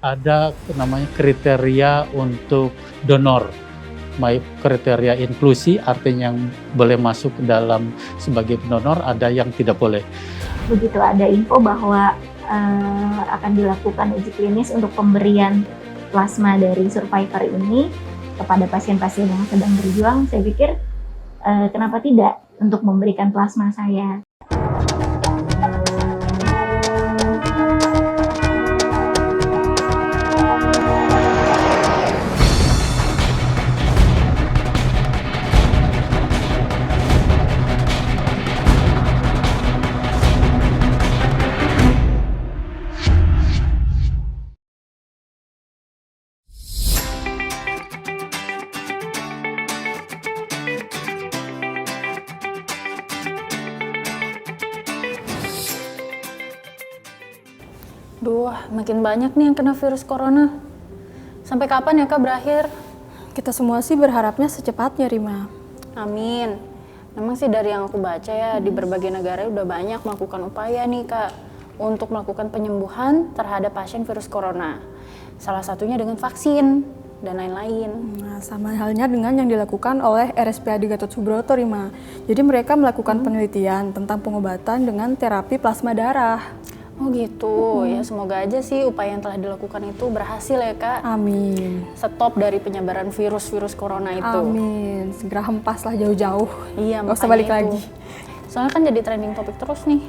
ada namanya kriteria untuk donor. Baik kriteria inklusi, artinya yang boleh masuk ke dalam sebagai pendonor, ada yang tidak boleh. Begitu ada info bahwa akan dilakukan uji klinis untuk pemberian plasma dari survivor ini kepada pasien-pasien yang sedang berjuang, saya pikir kenapa tidak untuk memberikan plasma saya. Duh, makin banyak nih yang kena virus corona. Sampai kapan ya Kak berakhir? Kita semua sih berharapnya secepatnya, Rima. Amin. Memang sih dari yang aku baca ya, di berbagai negara udah banyak melakukan upaya nih Kak untuk melakukan penyembuhan terhadap pasien virus corona. Salah satunya dengan vaksin dan lain-lain. Nah, sama halnya dengan yang dilakukan oleh RSPAD Gatot Subroto, Rima. Jadi mereka melakukan penelitian tentang pengobatan dengan terapi plasma darah. Oh gitu, ya semoga aja sih upaya yang telah dilakukan itu berhasil ya Kak. Amin. Stop dari penyebaran virus-virus corona itu. Amin. Segera hempas lah jauh-jauh. Iya, Gak usah makanya balik itu. lagi. Soalnya kan jadi trending topik terus nih.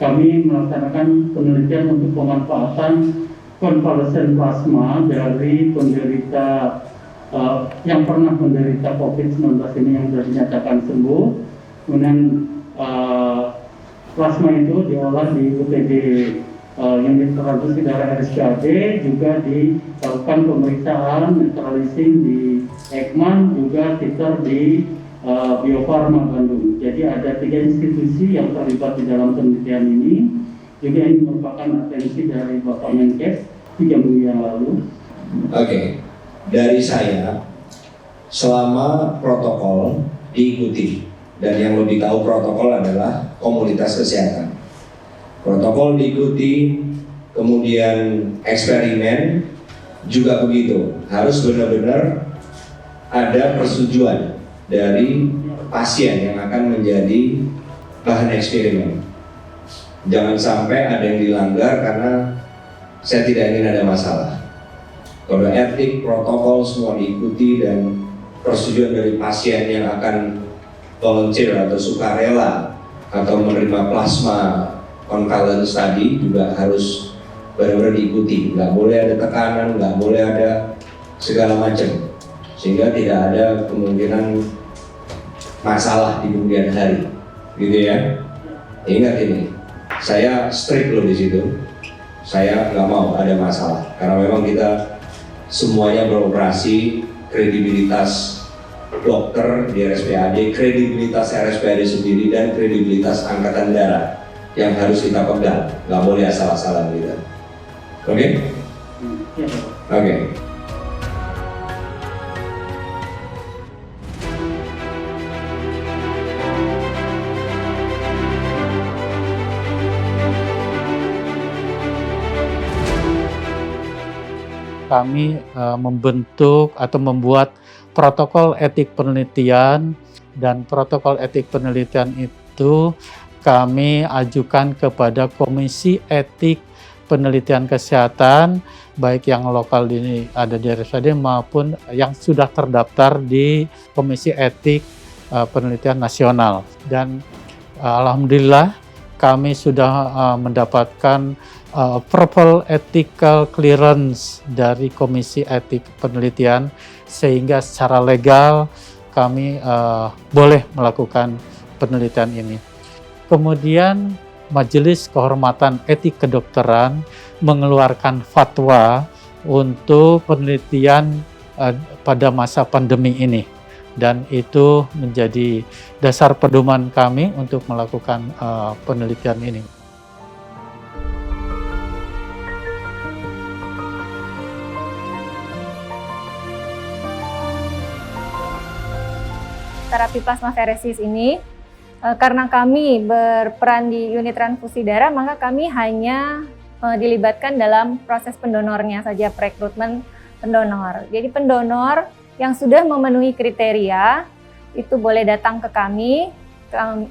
Kami melaksanakan penelitian untuk pemanfaatan konvalesen plasma dari penderita yang pernah menderita COVID-19 ini yang sudah dinyatakan sembuh. Kemudian plasma itu diolah di UPD unit transfusi darah RSPAD, juga dilakukan pemeriksaan neutralising di Ekman, juga titer di Bio Farma Bandung. Jadi ada 3 institusi yang terlibat di dalam penelitian ini. Juga ini merupakan atensi dari Bapak Menkes 3 minggu yang lalu. Oke, dari saya, selama protokol diikuti, dan yang lebih tahu protokol adalah komunitas kesehatan. Protokol diikuti, kemudian eksperimen juga begitu. Harus benar-benar ada persetujuan dari pasien yang akan menjadi bahan eksperimen. Jangan sampai ada yang dilanggar karena saya tidak ingin ada masalah. Kode etik, protokol semua diikuti, dan persetujuan dari pasien yang akan volunteer atau sukarela atau menerima plasma convalescence tadi juga harus benar-benar diikuti. Nggak boleh ada tekanan, nggak boleh ada segala macam, sehingga tidak ada kemungkinan masalah di kemudian hari, gitu ya. Ingat ini, saya strict loh di situ. Saya nggak mau ada masalah, karena memang kita semuanya beroperasi, kredibilitas dokter di RSPAD, kredibilitas RSPAD sendiri, dan kredibilitas Angkatan Darat yang harus kita pegang. Nggak boleh asal-asalan kita. Oke? Oke. kami membentuk atau membuat protokol etik penelitian, dan protokol etik penelitian itu kami ajukan kepada Komisi Etik Penelitian Kesehatan, baik yang lokal ada di RSPAD maupun yang sudah terdaftar di Komisi Etik Penelitian Nasional. Dan alhamdulillah kami sudah mendapatkan Purple Ethical Clearance dari Komisi Etik Penelitian, sehingga secara legal kami boleh melakukan penelitian ini. Kemudian Majelis Kehormatan Etik Kedokteran mengeluarkan fatwa untuk penelitian pada masa pandemi ini, dan itu menjadi dasar pedoman kami untuk melakukan penelitian ini. Terapi plasmaferesis ini, karena kami berperan di unit transfusi darah, maka kami hanya dilibatkan dalam proses pendonornya saja, perekrutmen pendonor. Jadi pendonor yang sudah memenuhi kriteria itu boleh datang ke kami,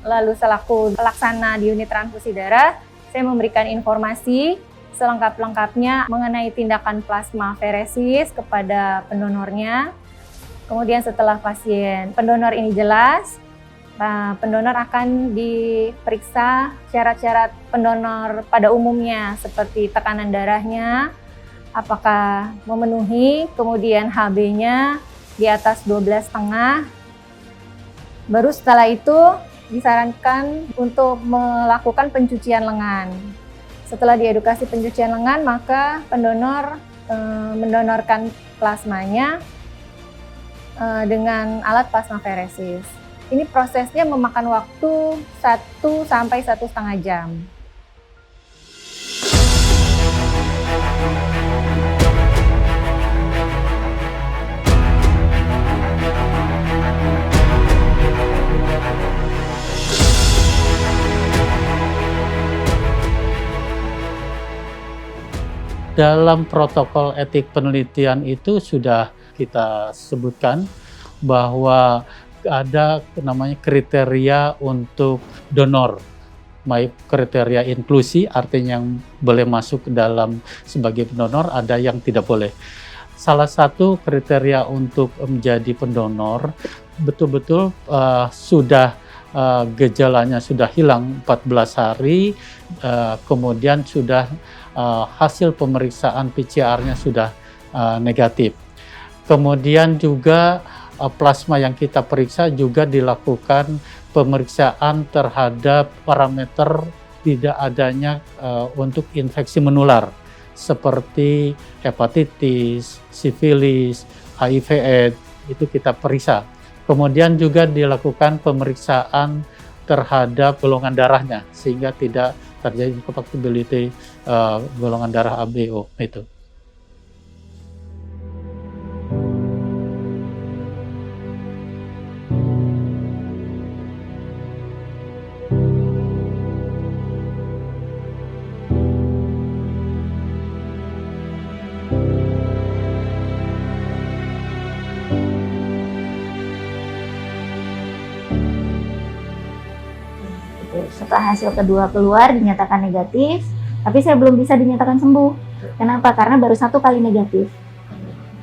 lalu selaku pelaksana di unit transfusi darah, saya memberikan informasi selengkap-lengkapnya mengenai tindakan plasmaferesis kepada pendonornya. Kemudian setelah pendonor ini jelas, pendonor akan diperiksa syarat-syarat pendonor pada umumnya seperti tekanan darahnya, apakah memenuhi, kemudian HB-nya di atas 12,5. Baru setelah itu disarankan untuk melakukan pencucian lengan. Setelah diedukasi pencucian lengan, maka pendonor mendonorkan plasmanya dengan alat plasmaferesis. Ini prosesnya memakan waktu 1 sampai 1,5 jam. Dalam protokol etik penelitian itu sudah kita sebutkan bahwa ada namanya kriteria untuk donor, baik kriteria inklusi, artinya yang boleh masuk ke dalam sebagai pendonor, ada yang tidak boleh. Salah satu kriteria untuk menjadi pendonor betul-betul sudah gejalanya sudah hilang 14 hari, kemudian sudah hasil pemeriksaan PCR-nya sudah negatif. Kemudian juga plasma yang kita periksa juga dilakukan pemeriksaan terhadap parameter tidak adanya untuk infeksi menular seperti hepatitis, sifilis, HIV/AIDS, itu kita periksa. Kemudian juga dilakukan pemeriksaan terhadap golongan darahnya sehingga tidak terjadi incompatibility golongan darah ABO itu. Setelah hasil kedua keluar dinyatakan negatif, tapi saya belum bisa dinyatakan sembuh. Kenapa? Karena baru 1 kali negatif.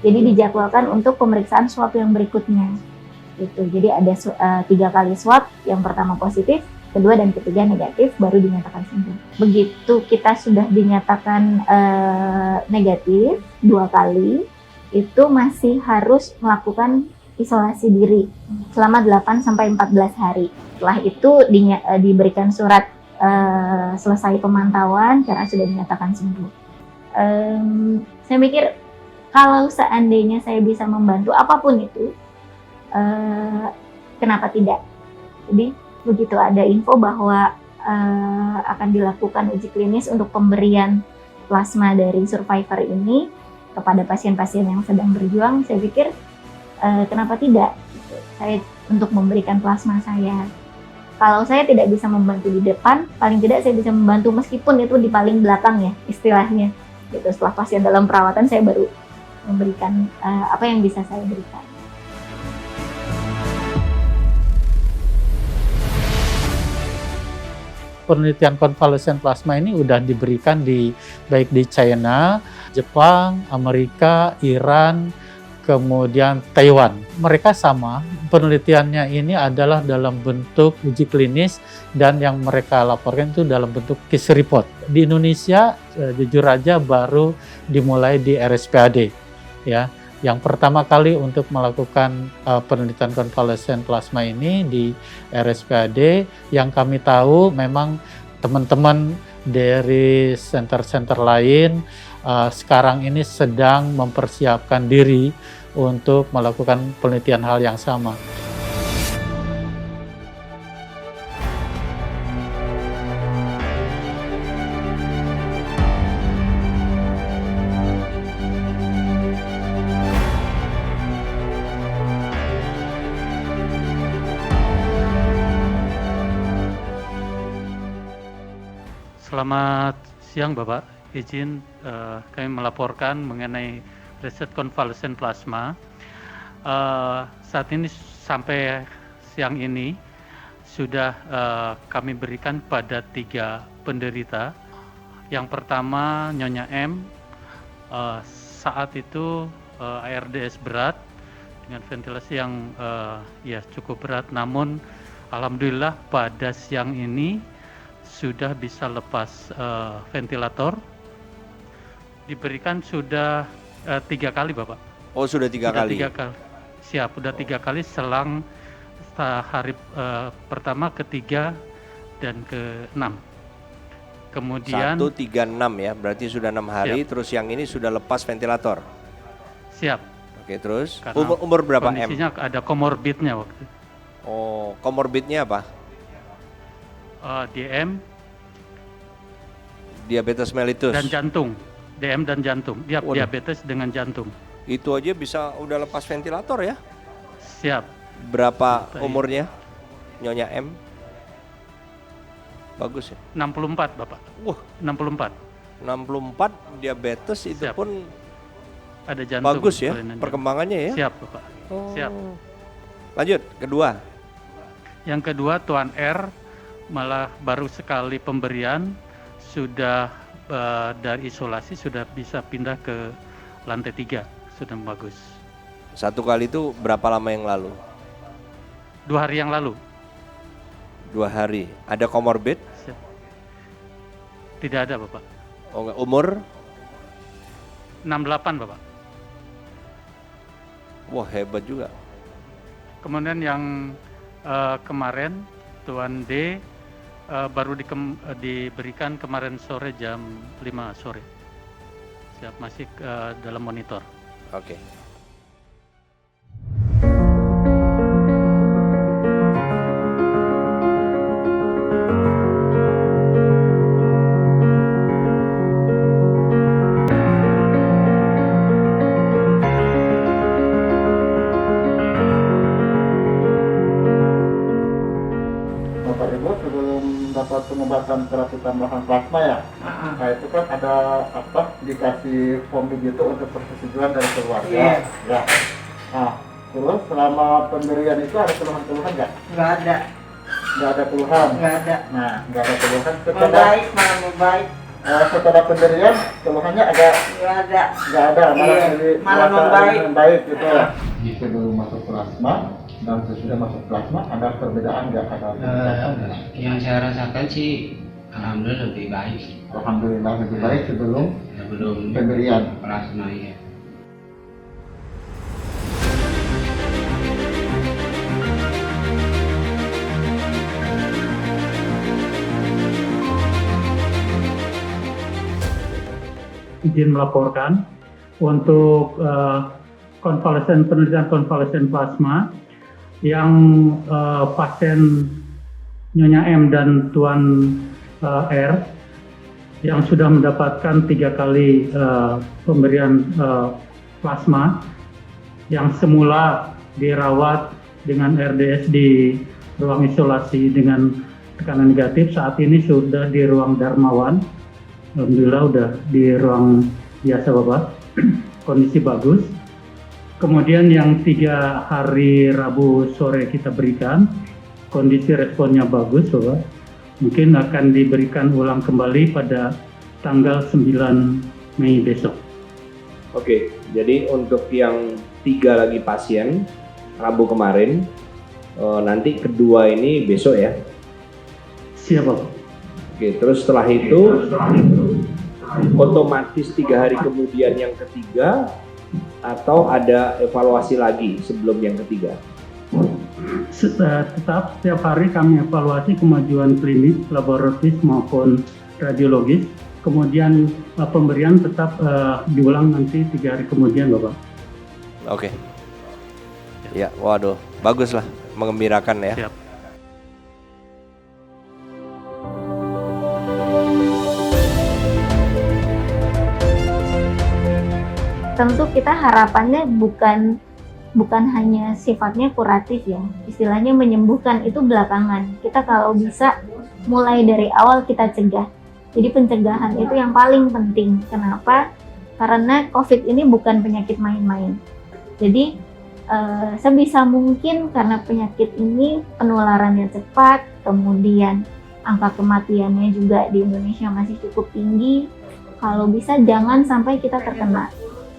Jadi dijadwalkan untuk pemeriksaan swab yang berikutnya. Gitu. Jadi ada 3 kali swab, yang pertama positif, kedua dan ketiga negatif, baru dinyatakan sembuh. Begitu kita sudah dinyatakan negatif 2 kali, itu masih harus melakukan isolasi diri selama 8 sampai 14 hari. Setelah itu diberikan surat selesai pemantauan karena sudah dinyatakan sembuh. Saya mikir kalau seandainya saya bisa membantu apapun itu, kenapa tidak? Jadi begitu ada info bahwa akan dilakukan uji klinis untuk pemberian plasma dari survivor ini kepada pasien-pasien yang sedang berjuang, saya pikir kenapa tidak? Saya untuk memberikan plasma saya. Kalau saya tidak bisa membantu di depan, paling tidak saya bisa membantu meskipun itu di paling belakang ya istilahnya. Gitu. Setelah pasien dalam perawatan saya baru memberikan apa yang bisa saya berikan. Penelitian konvalesen plasma ini udah diberikan baik di China, Jepang, Amerika, Iran, kemudian Taiwan. Mereka sama, penelitiannya ini adalah dalam bentuk uji klinis dan yang mereka laporkan itu dalam bentuk case report. Di Indonesia, jujur aja baru dimulai di RSPAD, ya. Yang pertama kali untuk melakukan penelitian konvalesen plasma ini di RSPAD, yang kami tahu memang teman-teman dari center-center lain sekarang ini sedang mempersiapkan diri untuk melakukan penelitian hal yang sama. Selamat siang Bapak, izin kami melaporkan mengenai riset konvalesen plasma. Saat ini sampai siang ini sudah kami berikan pada 3 penderita. Yang pertama Nyonya M, saat itu ARDS berat dengan ventilasi yang ya cukup berat, namun alhamdulillah pada siang ini sudah bisa lepas ventilator. Diberikan sudah 3 kali Bapak. Oh sudah 3 kali? 3 kali. Siap, sudah 3 kali selang hari pertama, ketiga, dan ke-6. Kemudian 1, 3, 6 ya, berarti sudah 6 hari. Siap. Terus yang ini sudah lepas ventilator? Siap. Oke, terus Karena umur berapa M? kondisinya ada komorbidnya waktu itu. Oh, komorbidnya apa? DM Diabetes mellitus dan jantung. DM dan jantung. Dia Waduh. diabetes dengan jantung. Itu aja bisa udah lepas ventilator ya? Siap. Berapa Baik. umurnya Nyonya M? Bagus ya? 64 Bapak. Wah, 64. 64 diabetes itu Siap. pun Ada jantung. bagus ya kelainan jantung. perkembangannya ya? Siap Bapak. Oh. Siap. Lanjut, kedua. Yang kedua Tuan R, malah baru sekali pemberian sudah dari isolasi sudah bisa pindah ke lantai 3, sudah bagus. 1 kali itu berapa lama yang lalu? 2 hari yang lalu. 2 hari. Ada komorbid? Siap. Tidak ada Bapak. Oh enggak. Umur? 68 Bapak. Wah hebat juga. Kemudian yang kemarin Tuan D baru diberikan kemarin sore jam 5 sore. Siap, masih dalam monitor. Oke. Bapak Ibu sebelum dapat pengobatan terapi tambahan plasma ya, nah itu kan ada apa dikasih form begitu untuk persetujuan dari keluarga. Iya. Ya. Nah, terus selama pemberian itu ada keluhan-keluhan nggak? Nggak ada, Nggak ada keluhan. nggak ada. Nah, nggak ada keluhan. Membaik, malah membaik. Setelah penderian keluhannya agak Nggak ada. nggak ada, malah Iya, jadi malah merasa membaik. membaik gitu ya. Sebelum masuk plasma dan sesudah masuk plasma ada perbedaan nggak? Ada peningkatan nggak? Yang saya rasakan sih alhamdulillah lebih baik Alhamdulillah lebih baik sebelum sebelum pemberian. plasma ya. Izin melaporkan untuk penelitian konvalesen plasma yang pasien Nyonya M dan Tuan R yang sudah mendapatkan 3 kali pemberian plasma, yang semula dirawat dengan RDS di ruang isolasi dengan tekanan negatif, saat ini sudah di ruang Darmawan. Alhamdulillah udah di ruang biasa Bapak. kondisi bagus. Kemudian yang 3 hari Rabu sore kita berikan, kondisi responnya bagus, Bapak. Mungkin akan diberikan ulang kembali pada tanggal 9 Mei besok. Oke, jadi untuk yang 3 lagi pasien Rabu kemarin, nanti kedua ini besok ya? Siap, Bapak. Oke, terus setelah itu otomatis 3 hari kemudian yang ketiga, atau ada evaluasi lagi sebelum yang ketiga? Tetap setiap hari kami evaluasi kemajuan klinis, laboratoris maupun radiologis. Kemudian pemberian tetap diulang nanti 3 hari kemudian, Bapak. Oke. Ya, waduh, bagus lah, mengembirakan ya. Siap. Tentu kita harapannya bukan hanya sifatnya kuratif ya, istilahnya menyembuhkan itu belakangan. Kita kalau bisa mulai dari awal kita cegah. Jadi pencegahan itu yang paling penting. Kenapa? Karena COVID ini bukan penyakit main-main. Jadi sebisa mungkin karena penyakit ini penularannya cepat, kemudian angka kematiannya juga di Indonesia masih cukup tinggi. Kalau bisa jangan sampai kita terkena.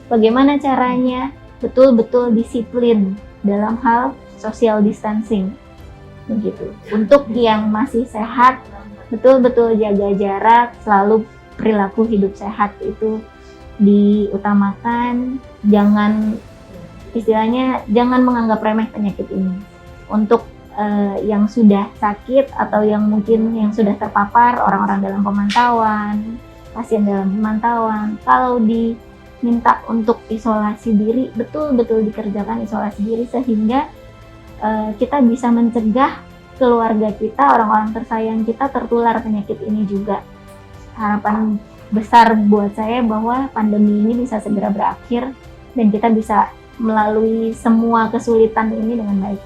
Bagaimana caranya? Betul-betul disiplin dalam hal social distancing. Begitu. Untuk yang masih sehat, betul-betul jaga jarak, selalu perilaku hidup sehat itu diutamakan. Jangan istilahnya jangan menganggap remeh penyakit ini. Untuk yang sudah sakit atau yang mungkin yang sudah terpapar, orang-orang dalam pemantauan, pasien dalam pemantauan, kalau diminta untuk isolasi diri, betul-betul dikerjakan isolasi diri sehingga kita bisa mencegah keluarga kita, orang-orang tersayang kita tertular penyakit ini juga. Harapan besar buat saya bahwa pandemi ini bisa segera berakhir dan kita bisa melalui semua kesulitan ini dengan baik.